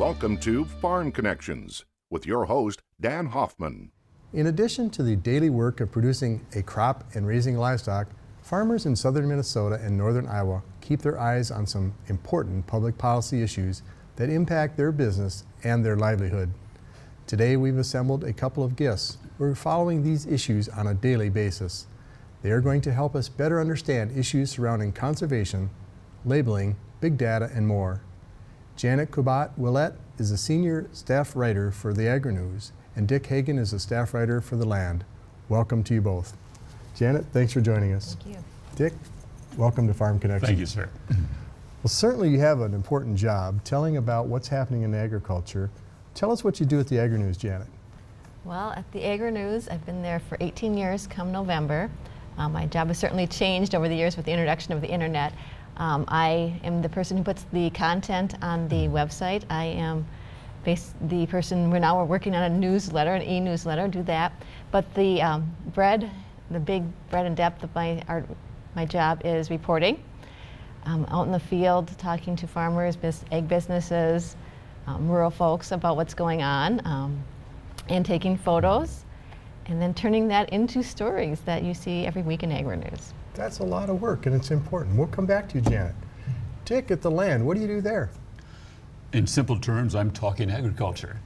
Welcome to Farm Connections with your host, Dan Hoffman. In addition to the daily work of producing a crop and raising livestock, farmers in southern Minnesota and northern Iowa keep their eyes on some important public policy issues that impact their business and their livelihood. Today we've assembled a couple of guests who are following these issues on a daily basis. They are going to help us better understand issues surrounding conservation, labeling, big data, and more. Janet Kubat Willette is a senior staff writer for the AgriNews, and Dick Hagen is a staff writer for The Land. Welcome to you both. Janet, thanks for joining us. Thank you. Dick, welcome to Farm Connections. Thank you, sir. Well, certainly you have an important job telling about what's happening in agriculture. Tell us what you do at the AgriNews, Janet. Well, at the AgriNews, I've been there for 18 years come November. My job has certainly changed over the years with the introduction of the internet. I am the person who puts the content on the website. I am the person, we're working on a newsletter, an e-newsletter, do that. But the big bread and depth of my job is reporting. Out in the field, talking to farmers, egg businesses, rural folks about what's going on, and taking photos, and then turning that into stories that you see every week in AgriNews. That's a lot of work, and it's important. We'll come back to you, Janet. Dick, at The Land, what do you do there? In simple terms, I'm talking agriculture,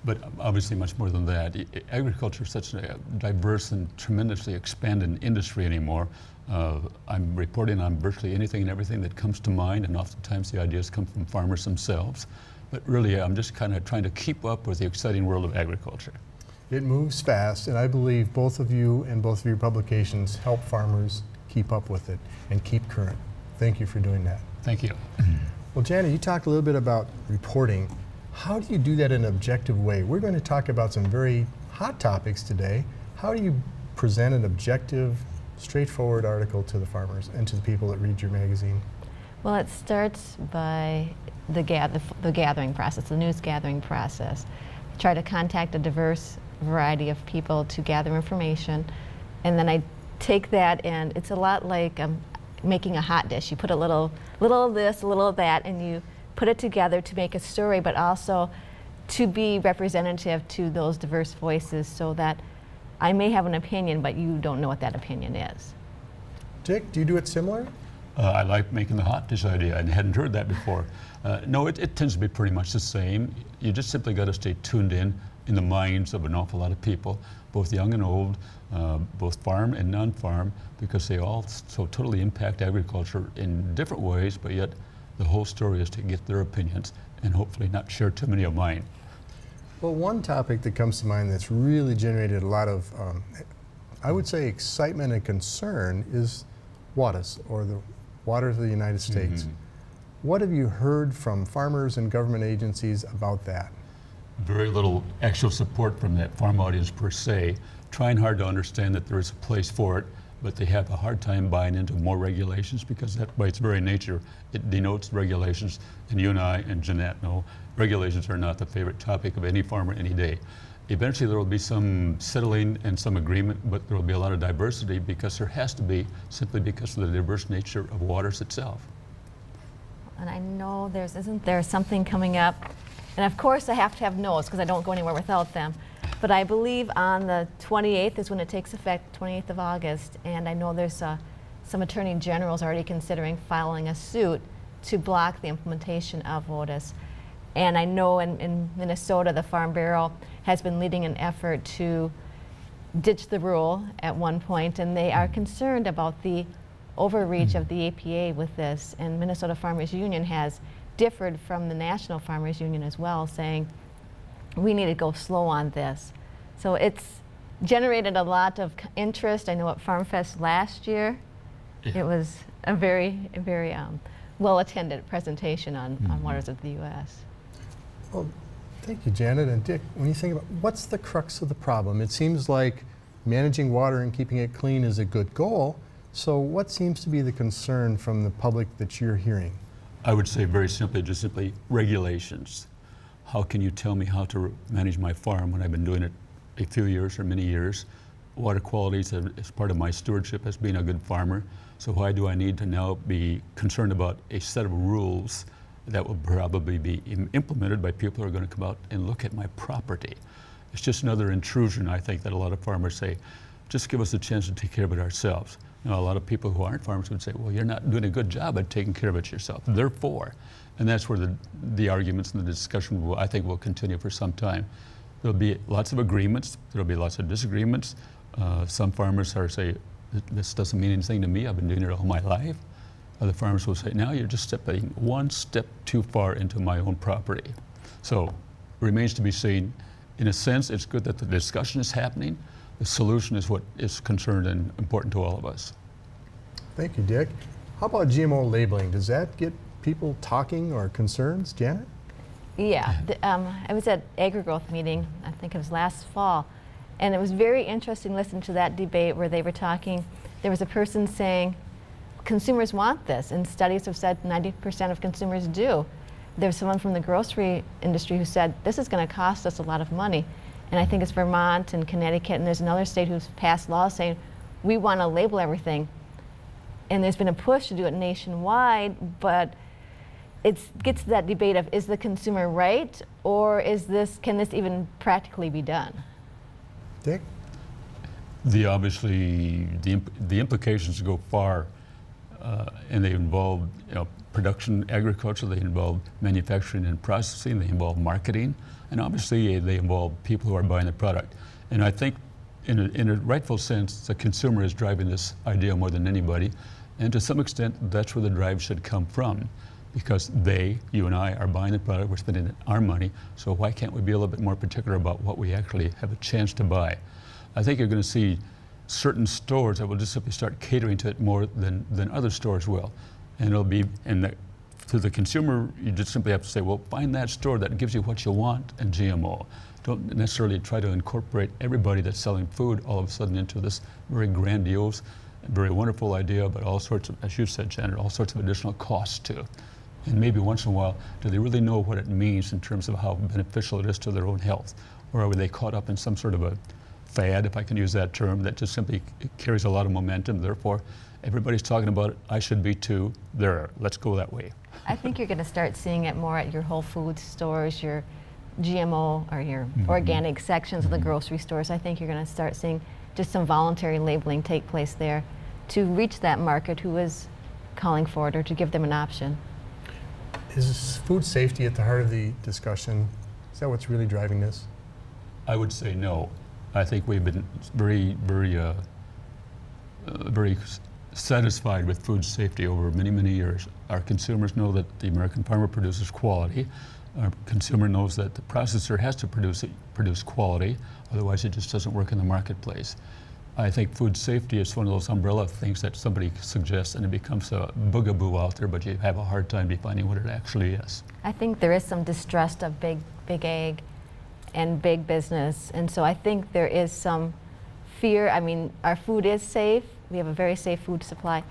but obviously much more than that. Agriculture is such a diverse and tremendously expanded industry anymore. I'm reporting on virtually anything and everything that comes to mind, and oftentimes the ideas come from farmers themselves. But really, I'm just kind of trying to keep up with the exciting world of agriculture. It moves fast, and I believe both of you and both of your publications help farmers keep up with it and keep current. Thank you for doing that. Thank you. Well, Janet, you talked a little bit about reporting. How do you do that in an objective way? We're going to talk about some very hot topics today. How do you present an objective, straightforward article to the farmers and to the people that read your magazine? Well, it starts by the gathering process, the news gathering process. I try to contact a diverse variety of people to gather information, and then I take that, and it's a lot like making a hot dish. You put a little of this, a little of that, and you put it together to make a story, but also to be representative to those diverse voices so that I may have an opinion, but you don't know what that opinion is. Dick, do you do it similar? I like making the hot dish idea. I hadn't heard that before. No, it tends to be pretty much the same. You just simply got to stay tuned in the minds of an awful lot of people, both young and old, both farm and non-farm, because they all so totally impact agriculture in different ways, but yet the whole story is to get their opinions and hopefully not share too many of mine. Well, one topic that comes to mind that's really generated a lot of, I would say, excitement and concern is WATUS, or the Waters of the United States. Mm-hmm. What have you heard from farmers and government agencies about that? Very little actual support from that farm audience per se, trying hard to understand that there is a place for it, but they have a hard time buying into more regulations because that, by its very nature, it denotes regulations, and you and I and Jeanette know regulations are not the favorite topic of any farmer any day. Eventually there will be some settling and some agreement, but there will be a lot of diversity because there has to be, simply because of the diverse nature of waters itself. And I know isn't there something coming up? And of course I have to have no's because I don't go anywhere without them. But I believe on the 28th is when it takes effect, 28th of August, and I know there's some attorney generals already considering filing a suit to block the implementation of WATUS. And I know in Minnesota, the Farm Bureau has been leading an effort to ditch the rule at one point, and they are concerned about the overreach of the APA with this. And Minnesota Farmers Union has differed from the National Farmers Union as well, saying we need to go slow on this. So it's generated a lot of interest. I know at Farm Fest last year, it was a very well-attended presentation on waters of the U.S. Well, thank you, Janet. And Dick, when you think about what's the crux of the problem, it seems like managing water and keeping it clean is a good goal. So what seems to be the concern from the public that you're hearing? I would say very simply, just simply regulations. How can you tell me how to manage my farm when I've been doing it a few years or many years? Water quality is part of my stewardship as being a good farmer. So why do I need to now be concerned about a set of rules that will probably be implemented by people who are going to come out and look at my property. It's just another intrusion, I think, that a lot of farmers say, just give us a chance to take care of it ourselves. Now, a lot of people who aren't farmers would say, well, you're not doing a good job at taking care of it yourself. Therefore, and that's where the arguments and the discussion will, I think, will continue for some time. There'll be lots of agreements. There'll be lots of disagreements. Some farmers are say, this doesn't mean anything to me. I've been doing it all my life. Other farmers will say, now you're just stepping one step too far into my own property. So it remains to be seen. In a sense, it's good that the discussion is happening. The solution is what is concerned and important to all of us. Thank you, Dick. How about GMO labeling? Does that get people talking or concerns, Janet? Yeah, I was at AgriGrowth meeting, I think it was last fall, and it was very interesting listening to that debate where they were talking. There was a person saying, consumers want this, and studies have said 90% of consumers do. There's someone from the grocery industry who said, this is going to cost us a lot of money. And I think it's Vermont and Connecticut, and there's another state who's passed laws saying, we want to label everything. And there's been a push to do it nationwide, but it gets to that debate of, is the consumer right, or can this even practically be done? Dick? Obviously, the implications go far, and they involve production agriculture, they involve manufacturing and processing, they involve marketing, and obviously they involve people who are buying the product. And I think in a rightful sense, the consumer is driving this idea more than anybody, and to some extent that's where the drive should come from, because you and I are buying the product, we're spending our money, so why can't we be a little bit more particular about what we actually have a chance to buy? I think you're going to see certain stores that will just simply start catering to it more than other stores will. And it'll be, to the consumer, you just simply have to say, well, find that store that gives you what you want in GMO. Don't necessarily try to incorporate everybody that's selling food all of a sudden into this very grandiose, very wonderful idea, but all sorts of, as you said, Janet, all sorts of additional costs too. And maybe once in a while, do they really know what it means in terms of how beneficial it is to their own health? Or are they caught up in some sort of a fad, if I can use that term, that just simply carries a lot of momentum, therefore everybody's talking about it, I should be too, let's go that way. I think you're going to start seeing it more at your Whole Foods stores, your GMO or your organic sections of the grocery stores. I think you're going to start seeing just some voluntary labeling take place there to reach that market who is calling for it, or to give them an option. Is food safety at the heart of the discussion? Is that what's really driving this? I would say no. I think we've been very, very satisfied with food safety over many, many years. Our consumers know that the American farmer produces quality. Our consumer knows that the processor has to produce quality, otherwise it just doesn't work in the marketplace. I think food safety is one of those umbrella things that somebody suggests and it becomes a boogaboo out there, but you have a hard time defining what it actually is. I think there is some distrust of big ag and big business, and so I think there is some fear. I mean, our food is safe. We have a very safe food supply,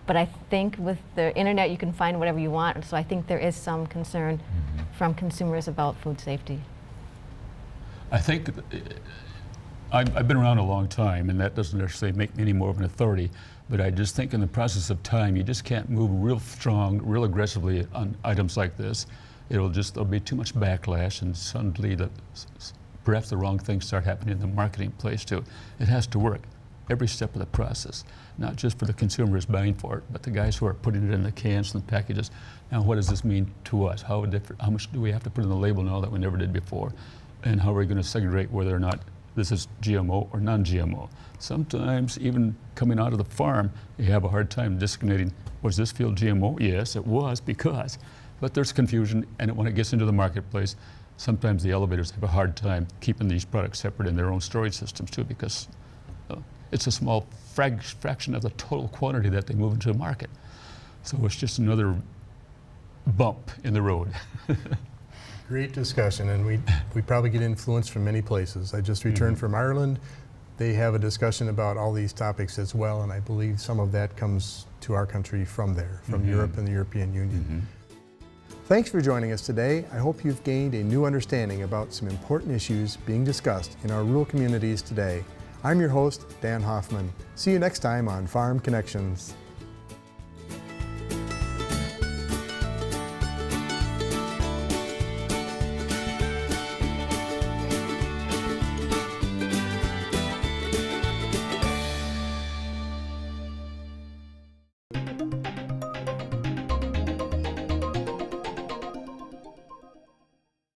but I think with the internet you can find whatever you want, so I think there is some concern from consumers about food safety. I think I've been around a long time, and that doesn't necessarily make me any more of an authority, but I just think in the process of time you just can't move real strong, real aggressively on items like this. There'll be too much backlash, and suddenly perhaps the wrong things start happening in the marketing place too. It has to work every step of the process, not just for the consumers buying for it, but the guys who are putting it in the cans and the packages. Now, what does this mean to us? How much do we have to put in the label now that we never did before? And how are we going to segregate whether or not this is GMO or non-GMO? Sometimes, even coming out of the farm, you have a hard time discriminating, was this field GMO? Yes, it was, because. But there's confusion, and when it gets into the marketplace, sometimes the elevators have a hard time keeping these products separate in their own storage systems too, because it's a small fraction of the total quantity that they move into the market. So it's just another bump in the road. Great discussion, and we probably get influence from many places. I just returned from Ireland. They have a discussion about all these topics as well, and I believe some of that comes to our country from there, from Europe and the European Union. Thanks for joining us today. I hope you've gained a new understanding about some important issues being discussed in our rural communities today. I'm your host, Dan Hoffman. See you next time on Farm Connections.